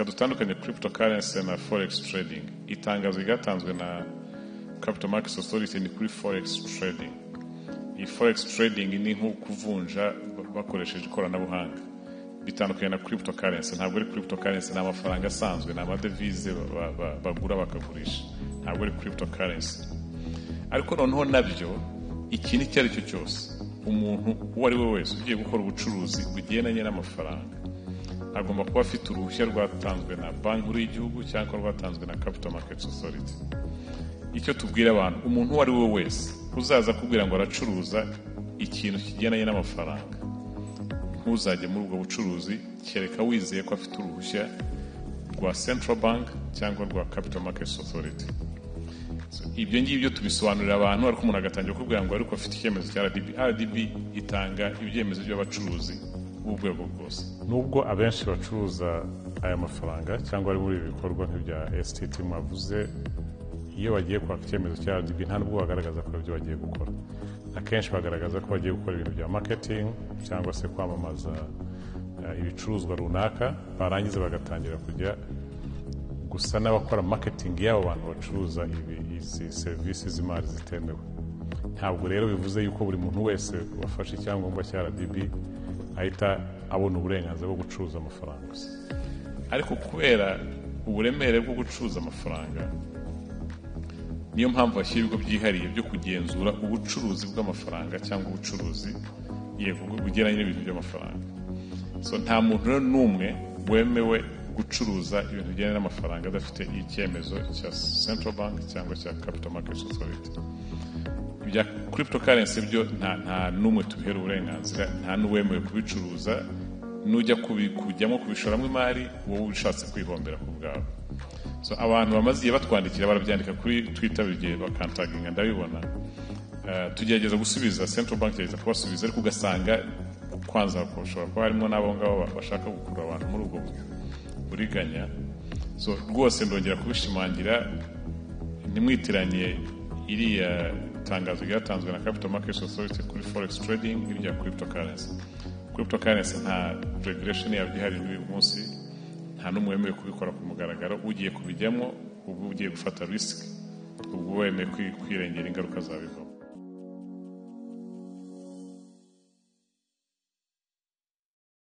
Dutandukanye cryptocurrency na forex trading. Itangazo ryatanzwe na Capital Markets Authority ni kuri forex trading. Iyi forex trading ni nko kuvunja bakoresheje ikoranabuhanga. Bitandukanye na cryptocurrency. Ntabwo ari cryptocurrency na amafaranga asanzwe na amadevize bagura bakagurisha. Ntabwo ari cryptocurrency. Ariko noneho nabyo ikintu icyo ari cyo cyose umuntu uwo ari we wese ugiye gukora ubucuruzi bugendanye n'amafaranga agomba kuba afite uruhushya rwatanzwe na Banki Nkuru y'Igihugu cyangwa rwatanzwe na Capital Markets Authority. Icyo tubwira abantu, umuntu uwo ari we wese uzaza kubwira ngo aracuruza ikintu kigendanye n'amafaranga, ntuzajye muri ubwo bucuruzi kereka wizeye ko afite uruhushya rwa Central Bank cyangwa rwa Capital Markets Authority. Ibyo ngibyo tubisobanurira abantu, ariko umuntu agatangira kubwira ngo ariko afite icyemezo cya RDB. RDB itanga ibyemezo by'abacuruzi b'urwego rwose. Nubwo abenshi bacuruza aya mafaranga cyangwa ari muri ibikorwa nk'ibya STT mwavuze, iyo bagiye kwaka icyemezo cya RDB nta nubwo bagaragaza ko ibyo bagiye gukora. Akenshi bagaragaza ko bagiye gukora ibintu bya marketing cyangwa se kwamamaza ibicuruzwa runaka, barangiza bagatangira kujya gusa n'abakora marketing y'abo bantu bacuruza izi serivisi z'imari zitemewe. Ntabwo rero bivuze yuko buri muntu wese wafashe icyangombwa cya RDB ahita abona uburenganzira bwo gucuruza amafaranga. Ariko kubera uburemere bwo gucuruza amafaranga, niyo mpamvu bashyira ibigo byihariye byo kugenzura ubucuruzi bw'amafaranga cyangwa ubucuruzi bugeranye n'ibintu by'amafaranga. Nta muntu rero n'umwe wemewe gucuruza ibintu bijyanye n'amafaranga adafite icyemezo cya Central Bank cyangwa cya Capital Markets Authority. Ibya cryptocurrency byo nta n'umwe tubihera uburenganzira, nta n'uwemewe kubicuruza. Nujya kujyamo kubishoramo imari wowe ushatse kwihombera ku bwawe. Abantu bamaze igihe batwandikira barabyandika kuri Twitter bigiye bakantaginga ndabibona. Tugerageza gusubiza, Central Bank yagize kubasubiza, ariko ugasanga kwanza ushobora kuba harimo n'abo ngabo bashaka gukurura abantu muri ubwo buriganya. Rwose ndongera kubishimangira, ntimwitiranye iriya tangazo ryatanzwe na Capital Markets Authority kuri forex trading n'ibya cryptocurrency. Cryptocurrency nta regulation yabyo ihari n'uyu munsi, nta n'umwe wemewe kubikora ku mugaragaro. Ugiye kubijyamo ubwo ugiye gufata risk, ubwo wemewe kwirengera ingaruka zabivamo.